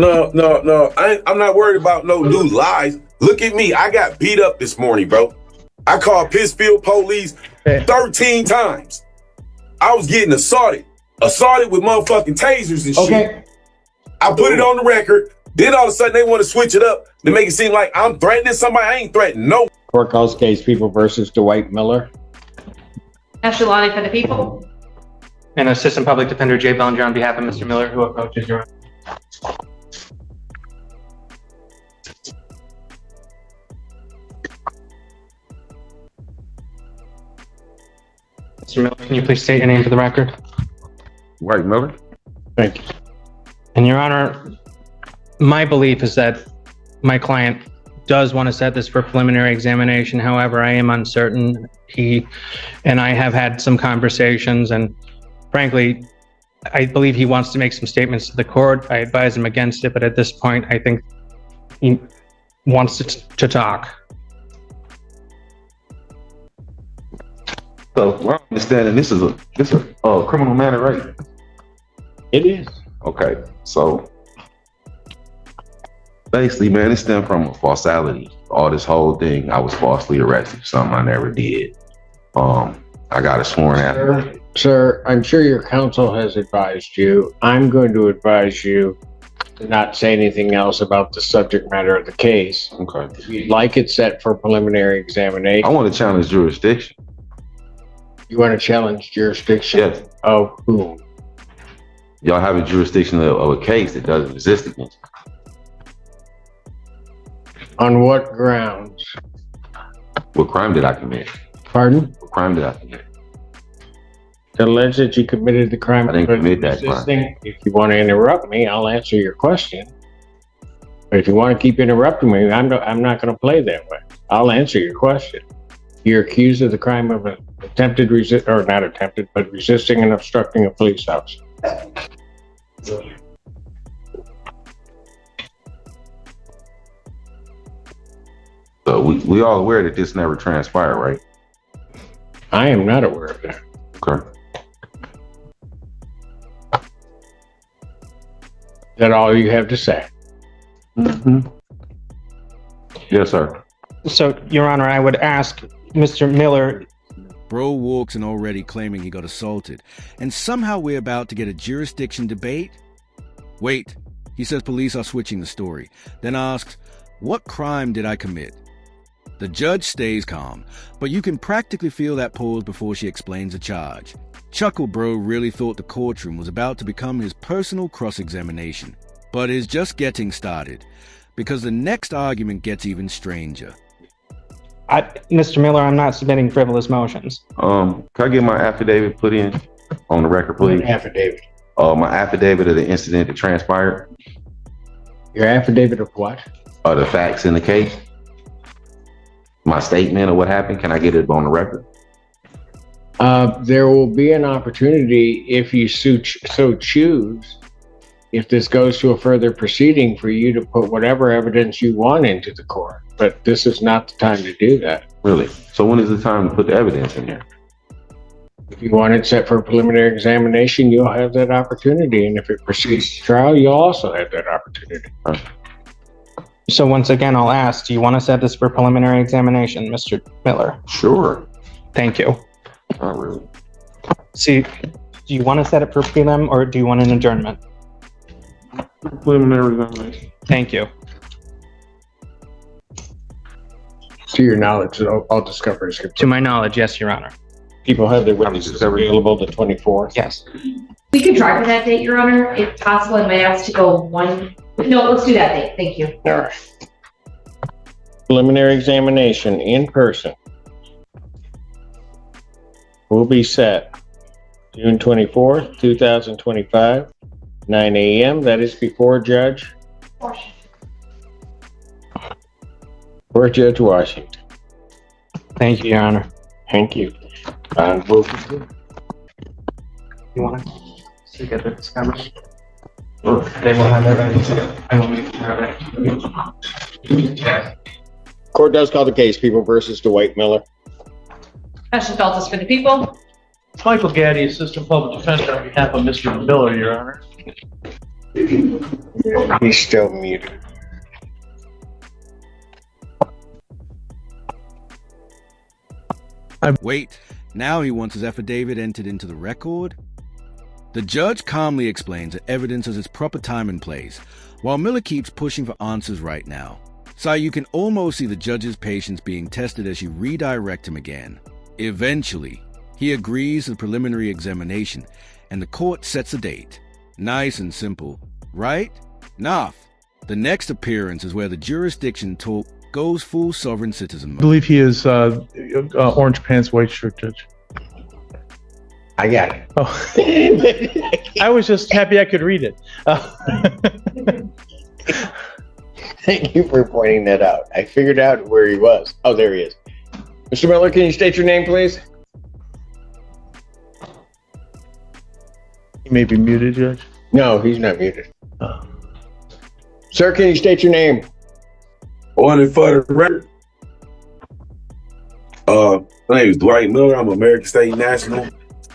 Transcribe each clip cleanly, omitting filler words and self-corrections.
No. I'm not worried about no new lies. Look at me. I got beat up this morning, bro. I called Pittsfield police 13 times. I was getting assaulted with motherfucking tasers and shit. I put it on the record. Then all of a sudden they want to switch it up to make it seem like I'm threatening somebody. I ain't threatening no. Court calls case People versus Dwight Miller. Escalating for the people. And Assistant Public Defender Jay Bellinger on behalf of Mr. Miller, who approaches your honor. Mr. Miller, can you please state your name for the record? Dwight Miller. Thank you. And Your Honor, my belief is that my client does want to set this for preliminary examination. However, I am uncertain. He and I have had some conversations, and frankly, I believe he wants to make some statements to the court. I advise him against it, but at this point, I think he wants to talk. So, we're understanding this is a criminal matter, right? It is. Okay, so basically, man, it stemmed from a falsality. All this whole thing, I was falsely arrested, something I never did. I got a sworn affidavit. Sir, I'm sure your counsel has advised you. I'm going to advise you to not say anything else about the subject matter of the case. Okay. If you'd like it set for preliminary examination. I want to challenge jurisdiction. You want to challenge jurisdiction? Yes. Of whom? Y'all have a jurisdiction of a case that doesn't exist against you. On what grounds? What crime did I commit? Pardon? What crime did I commit? Allege that you committed the crime. I didn't commit that crime. If you want to interrupt me, I'll answer your question. But if you want to keep interrupting me, I'm not going to play that way. I'll answer your question. You're accused of the crime of resisting and obstructing a police officer. So we all aware that this never transpired, right? I am not aware of that. Okay. Is that all you have to say? Mm-hmm. Yes, sir. So, Your Honor, I would ask Mr. Miller. Bro walks in already claiming he got assaulted, and somehow we're about to get a jurisdiction debate? Wait, he says police are switching the story, then asks, what crime did I commit? The judge stays calm, but you can practically feel that pause before she explains the charge. Chuckle Bro really thought the courtroom was about to become his personal cross-examination, but is just getting started, because the next argument gets even stranger. Mr. Miller, I'm not submitting frivolous motions. Can I get my affidavit put in on the record, please? Affidavit. My affidavit of the incident that transpired. Your affidavit of what? The facts in the case. My statement of what happened. Can I get it on the record? There will be an opportunity if you so choose, if this goes to a further proceeding, for you to put whatever evidence you want into the court. But this is not the time to do that. Really? So when is the time to put the evidence in here? If you want it set for a preliminary examination, you'll have that opportunity. And if it proceeds to trial, you'll also have that opportunity. So once again, I'll ask, do you want to set this for preliminary examination, Mr. Miller? Sure. Thank you. Not really. See, do you want to set it for prelim, or do you want an adjournment? Preliminary examination. Thank you. To your knowledge, all discoveries. To my knowledge, yes, Your Honor. People have their witnesses available the 24th. Yes. We could try for that date, Your Honor. If possible, I might ask to go one. No, let's do that date. Thank you. All right. Preliminary examination in person will be set June 24th, 2025, 9 a.m. That is before Judge Washington. For Judge Washington. Thank you, Your Honor. Thank you. You want to get the discovery? They will have that. I will make that. Court does call the case People versus Dwight Miller. Ashley Feltus for the people. Michael Gaddy, Assistant Public Defender on behalf of Mr. Miller, Your Honor. He's still muted. Wait, now he wants his affidavit entered into the record? The judge calmly explains that evidence has its proper time and place, while Miller keeps pushing for answers right now. So you can almost see the judge's patience being tested as you redirect him again. Eventually, he agrees to the preliminary examination, and the court sets a date. Nice and simple, right? Nah, the next appearance is where the jurisdiction talk goes full sovereign citizen I mode. believe he is orange pants, white shirt, Judge. I got it. Oh, I was just happy I could read it. Thank you for pointing that out. I figured out where he was. Oh, there he is. Mr. Miller, can you state your name, please? He may be muted, Judge. No, he's not muted. Sir, can you state your name? On and for the record. My name is Dwight Miller. I'm American State National.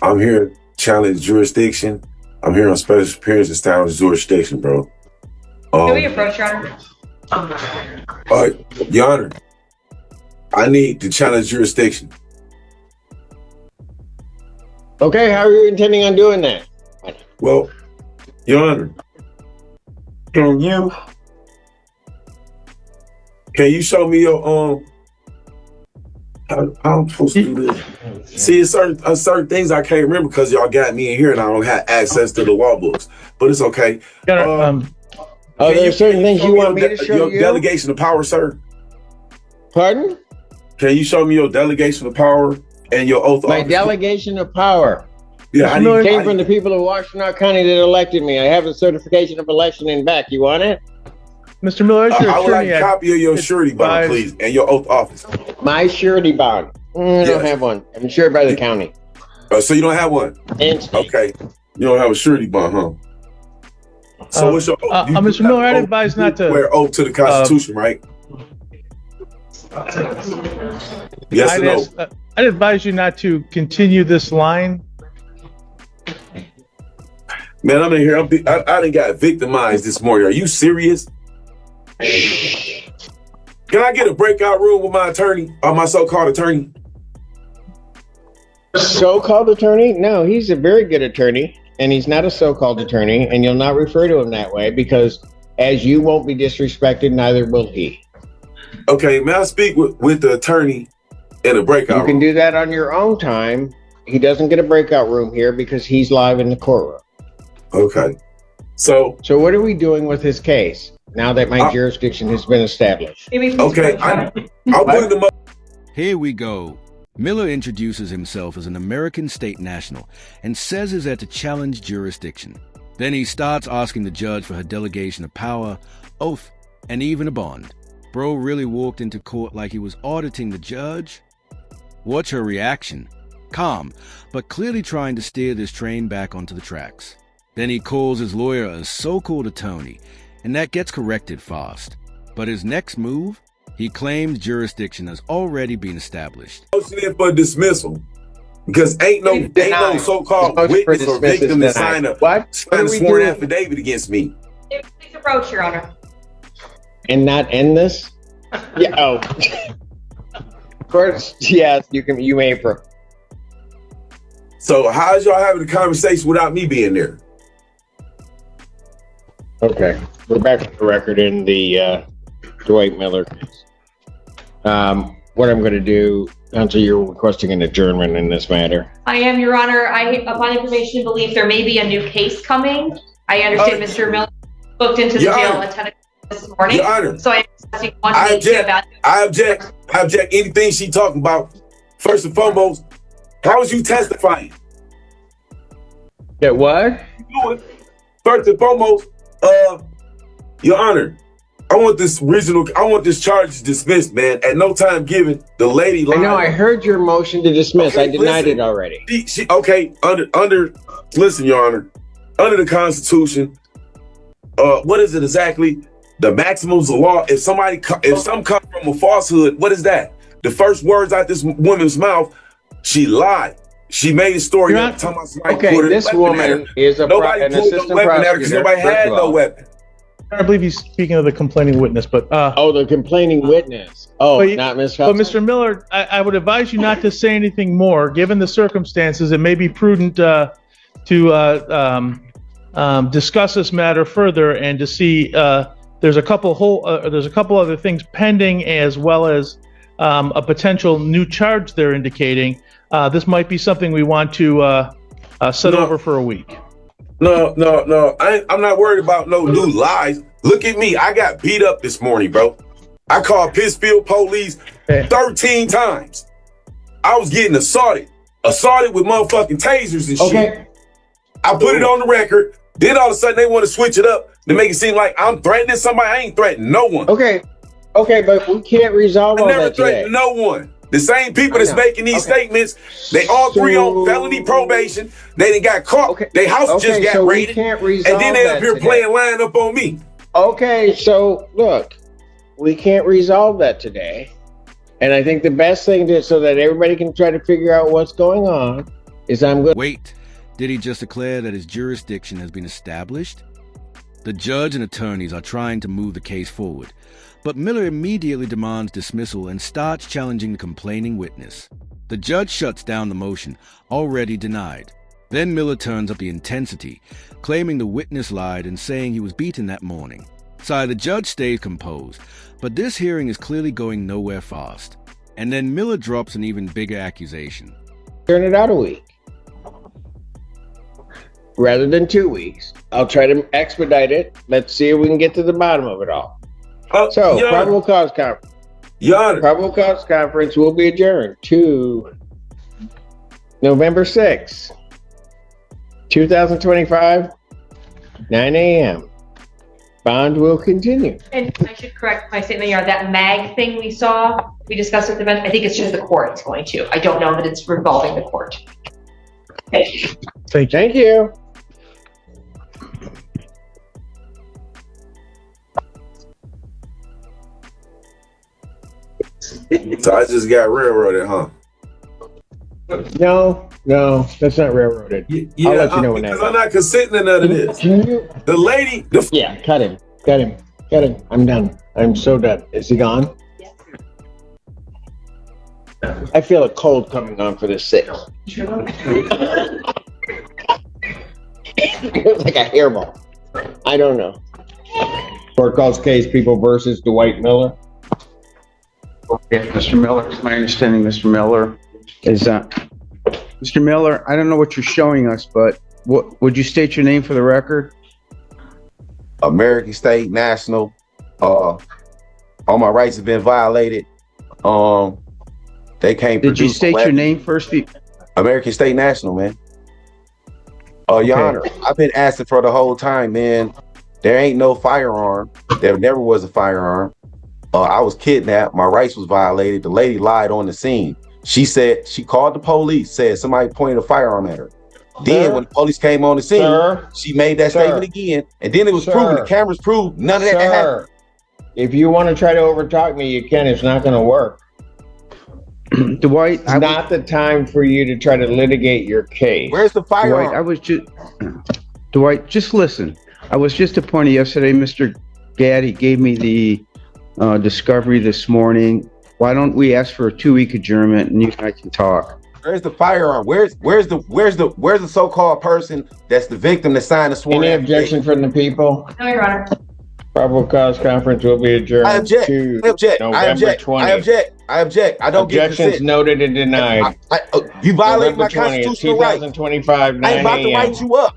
I'm here to challenge jurisdiction. I'm here on special appearance to establish jurisdiction, bro. Can we approach, Your Honor? Your Honor, I need to challenge jurisdiction. Okay, how are you intending on doing that? Well, Your Honor, can you show me your how I'm supposed to do this? See, it's certain things I can't remember because y'all got me in here and I don't have access to the law books. But it's okay. There's certain things you want me to show your you? delegation of power, sir? Pardon? Can you show me your delegation of power and your oath of My office? delegation of power. Yeah, I It came need, from the people of Washington County that elected me. I have a certification of election in back. You want it? Mr. Miller, as your I would like attorney, a copy of your surety bond, advise- please, and your oath of office. My surety bond. I don't Yes. have one. I'm insured by the county. So you don't have one? And state. Okay. You don't have a surety bond, huh? So what's your oath? Mr. Miller, I'd advise not to. Swear oath to the Constitution, right? Yes or no? I'd advise you not to continue this line. Man, I'm in here. I done got victimized this morning. Are you serious? Can I get a breakout room with my attorney or my so-called attorney? So-called attorney? No, he's a very good attorney, and he's not a so-called attorney, and you'll not refer to him that way because as you won't be disrespected, neither will he. Okay, may I speak with the attorney in a breakout You can room? do that on your own time. He doesn't get a breakout room here because he's live in the courtroom. Okay. So what are we doing with his case now that my jurisdiction has been established? okay, I'll put them up. Here we go. Miller introduces himself as an American state national and says he's there to challenge jurisdiction. Then he starts asking the judge for her delegation of power, oath, and even a bond. Bro really walked into court like he was auditing the judge. Watch her reaction. Calm, but clearly trying to steer this train back onto the tracks. Then he calls his lawyer a so-called attorney, and that gets corrected fast. But his next move? He claims jurisdiction has already been established. Motion in for dismissal. Because ain't no so-called witness or victim to sign a sworn affidavit against me. Please approach, Your Honor. And not end this? Yeah. Oh. Of course, yes. You may. So how's y'all having a conversation without me being there? Okay, we're back to the record in the Dwight Miller case. What I'm going to do, Counsel, you're requesting an adjournment in this matter. I am, Your Honor. Upon information, believe there may be a new case coming. I understand Mr. Miller booked into the Your jail Honor. at 10 o'clock this morning. Your Honor. So I want I to to evaluate. I object anything she talking about. First and foremost, how is you testifying? Yeah, what? First and foremost, Your Honor, I want this charge dismissed, man. At no time given, the lady lied. I know, I heard your motion to dismiss. Okay, I denied listen. it already. Listen, Your Honor, under the Constitution, what is it exactly? The maximums of law. If some come from a falsehood, what is that? The first words out this woman's mouth, she lied. She made a story You're up not- talking about somebody Okay, pulled a this weapon at her. woman is Nobody an pulled no assistant weapon at her because prosecutor. nobody first had of no all. weapon. I believe he's speaking of the complaining witness, but Oh, the complaining witness. Oh, But you- not Miss but Hudson? Mr. Miller, I would advise you not to say anything more. Given the circumstances, it may be prudent to discuss this matter further and to see there's a couple other things pending, as well as a potential new charge they're indicating. This might be something we want to set No. over for a week. No. I'm not worried about no new lies. Look at me. I got beat up this morning, bro. I called Pittsfield police 13 times. I was getting assaulted with motherfucking tasers and shit. Okay. I put it on the record. Then all of a sudden they want to switch it up to make it seem like I'm threatening somebody. I ain't threatening no one. Okay, but we can't resolve I all never that today. threatened no one. The same people that's I know. making these Okay. statements, they all three on So- felony probation. They done got caught. Okay. Their house just Okay, got so we raided. can't resolve And then they up that here today. playing line up on me. Okay, so look, we can't resolve that today. And I think the best thing to, so that everybody can try to figure out what's going on, is I'm going Wait, did he just declare that his jurisdiction has been established? The judge and attorneys are trying to move the case forward, but Miller immediately demands dismissal and starts challenging the complaining witness. The judge shuts down the motion, already denied. Then Miller turns up the intensity, claiming the witness lied and saying he was beaten that morning. The judge stays composed, but this hearing is clearly going nowhere fast. And then Miller drops an even bigger accusation. to turn it out a week. Rather than 2 weeks. I'll try to expedite it. Let's see if we can get to the bottom of it all. So, Your Honor, probable cause conference. Your Honor, Probable cause conference will be adjourned to November 6th, 2025, 9 a.m. Bond will continue. And I should correct my statement, Your Honor, that mag thing we saw, we discussed with the bench, I think it's just the court it's going to. I don't know that it's revolving the court. Okay. Thank you. Thank you. so I just got railroaded, huh? No, that's not railroaded. Yeah, I'll let you know when because that I'm not consenting to none of this. Can you? The lady, Yeah, cut him. I'm done. I'm so done. Is he gone? Yes. I feel a cold coming on for this sick. It's like a hairball. I don't know. Court calls case People versus Dwight Miller. Okay, Mr. Miller, it's my understanding Mr. Miller is, Mr. Miller, I don't know what you're showing us, but what would you state your name for the record? American State National. All my rights have been violated. They can't Did you produce state your weapons. name first? American State National, man. Your Honor, I've been asking for the whole time, man. There ain't no firearm. There never was a firearm. I was kidnapped. My rights was violated. The lady lied on the scene. She said she called the police, said somebody pointed a firearm at her. Then when the police came on the scene, she made that statement again. And then it was proven, the cameras proved none of that happened. If you want to try to overtalk me, you can. It's not going to work. Dwight, It's not the time for you to try to litigate your case. Where's the firearm? Dwight, just listen. I was just appointed yesterday. Mr. Gaddy gave me the discovery this morning. Why don't we ask for a 2-week adjournment and you and I can talk? Where's the firearm? Where's the so-called person that's the victim that signed the sworn Any affidavit? objection from the people? No, Your Honor. Probable cause conference will be adjourned I object. to I object. I November object. 20th. I object. I object. I don't get Objections consent. noted and denied. You violate November my 20th, constitutional rights. 2025, 9 I ain't about to a.m. write you up.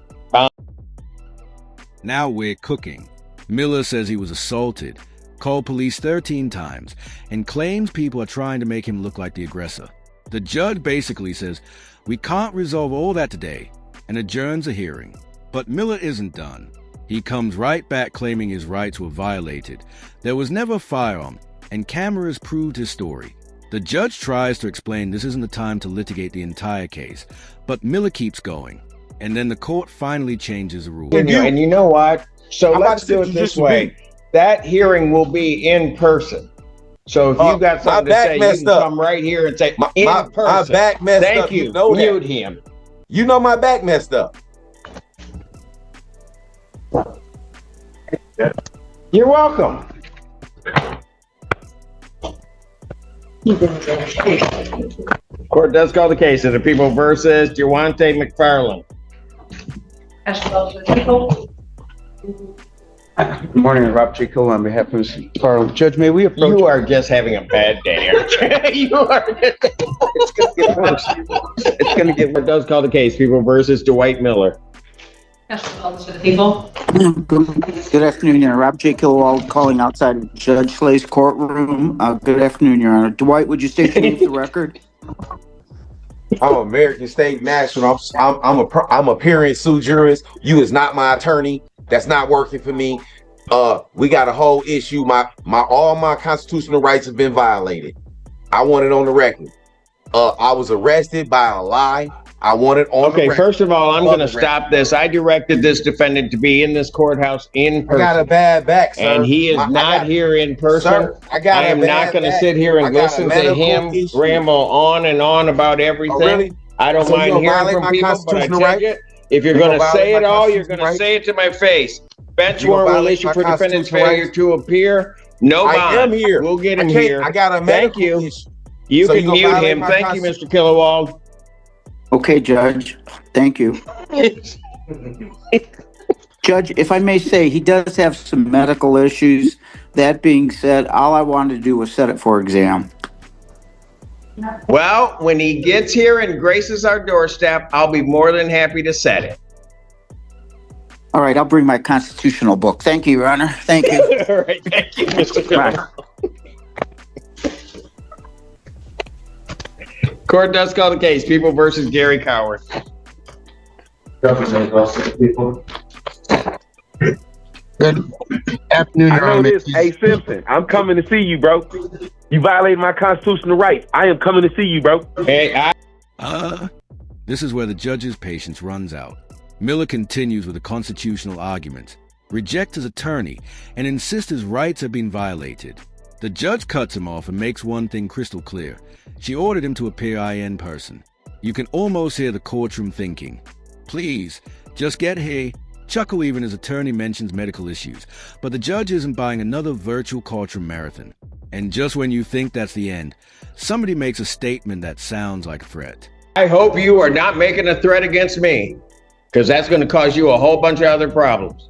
Now we're cooking. Miller says he was assaulted, called police 13 times, and claims people are trying to make him look like the aggressor. The judge basically says, we can't resolve all that today, and adjourns a hearing. But Miller isn't done. He comes right back claiming his rights were violated. There was never a firearm, and cameras proved his story. The judge tries to explain this isn't the time to litigate the entire case, but Miller keeps going. And then the court finally changes the rules. And you know what? So I'm let's about to do it sit this judicial way. That hearing will be in person. So if you got my something to back say, you messed can up. come right here and say My person. back messed Thank up. you. You know Mute that. him. You know my back messed up. You're welcome. Court does call the case of the people versus Jawante McFarland. Escalates for the people. Good morning, Rob Chico on behalf of Mr. Farland. Judge, may we approach? You are just having a bad day, aren't you? You are. It's going to get worse. It's going to get Court does call the case people versus Dwight Miller. Escalates for the people. Good afternoon, Your Honor. Rob J. Kilowald calling outside of Judge Slay's courtroom. Good afternoon, Your Honor. Dwight, would you state your name for the record? I'm American State National. I'm appearing sui juris. You is not my attorney. That's not working for me. We got a whole issue. All my constitutional rights have been violated. I want it on the record. I was arrested by a lie. I want it on the record. Okay, first of all, I'm going to stop this. I directed this defendant to be in this courthouse in person. I got a bad back, sir. And he is not here in person. Sir, I am not going to sit here and listen to him ramble on and on about everything. Oh, really? I don't mind hearing from people, but I tell you, if you're going to say it all, you're going to say it to my face. Bench warrant will issue for defendant's failure to appear. No bond. I am here. We'll get him here. I got a medical issue. You can mute him. Thank you, Mr. Kilowald. Okay, Judge. Thank you. Judge, if I may say, he does have some medical issues. That being said, all I wanted to do was set it for exam. Well, when he gets here and graces our doorstep, I'll be more than happy to set it. All right, I'll bring my constitutional book. Thank you, Your Honor. Thank you. All right, thank you, Mr. Kilowald. Court does call the case. People versus Gary Coward. Good afternoon, Your Honor. Hey, Simpson, I'm coming to see you, bro. You violated my constitutional rights. I am coming to see you, bro. Hey, This is where the judge's patience runs out. Miller continues with a constitutional argument, rejects his attorney, and insists his rights have been violated. The judge cuts him off and makes one thing crystal clear. She ordered him to appear in person. You can almost hear the courtroom thinking, please, just get here. Chuckle even his attorney mentions medical issues, but the judge isn't buying another virtual courtroom marathon. And just when you think that's the end, somebody makes a statement that sounds like a threat. I hope you are not making a threat against me, because that's going to cause you a whole bunch of other problems.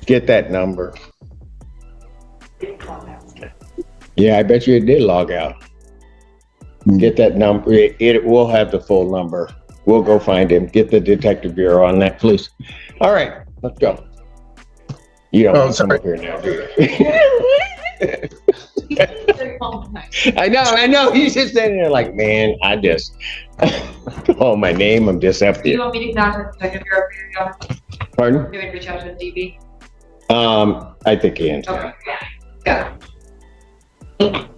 Get that number. Yeah, I bet you it did log out. Get that number. It will have the full number. We'll go find him. Get the detective bureau on that, please. All right, let's go. You don't want to come up here now, do you? I know. He's just standing there like, man, I just call my name. I'm just up Do you here. want me to knock the detective bureau for you? Pardon? Do you want me to reach out to the DB? I think he is. Okay. Got it.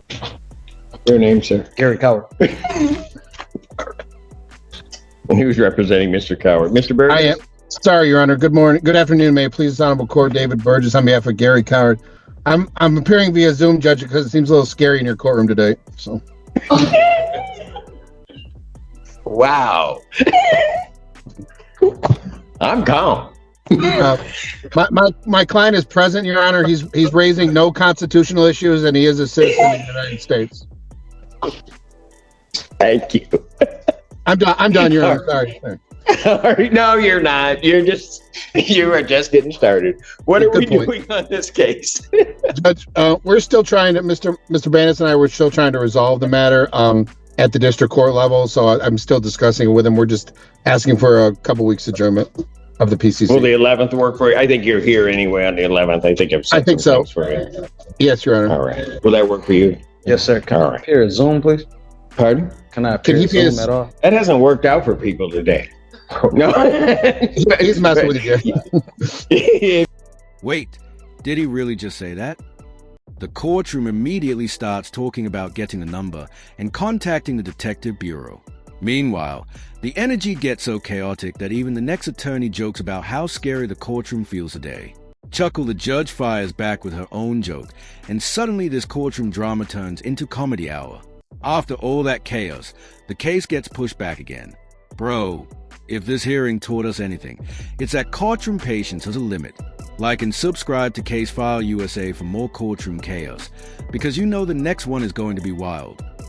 Your name, sir? Gary Coward. And who's representing Mr. Coward? Mr. Burgess? I am. Sorry, Your Honor. Good morning. Good afternoon. May it please the Honorable Court, David Burgess on behalf of Gary Coward. I'm appearing via Zoom, Judge, because it seems a little scary in your courtroom today. So. Wow. I'm calm. My client is present, Your Honor. He's raising no constitutional issues, and he is a citizen of the United States. Thank you. I'm done, Your Honor. Sorry. All right. No, you're not. You are just getting started. What are we Good point. doing on this case? Judge, we're still trying to, Mr. Bandis and I were still trying to resolve the matter at the district court level. So I'm still discussing it with him. We're just asking for a couple weeks adjournment of the PCC. Will the 11th work for you? I think you're here anyway on the 11th. I think I've said I think so. for you. Yes, Your Honor. All right. Will that work for you? Yes, sir. Can I appear at Zoom, please? Pardon? Can I appear at Zoom at all? That hasn't worked out for people today. No. He's messing with you. Wait, did he really just say that? The courtroom immediately starts talking about getting a number and contacting the detective bureau. Meanwhile, the energy gets so chaotic that even the next attorney jokes about how scary the courtroom feels today. Chuckle, the judge fires back with her own joke, and suddenly this courtroom drama turns into comedy hour. After all that chaos, the case gets pushed back again. Bro, if this hearing taught us anything, it's that courtroom patience has a limit. Like and subscribe to Case File USA for more courtroom chaos, because you know the next one is going to be wild.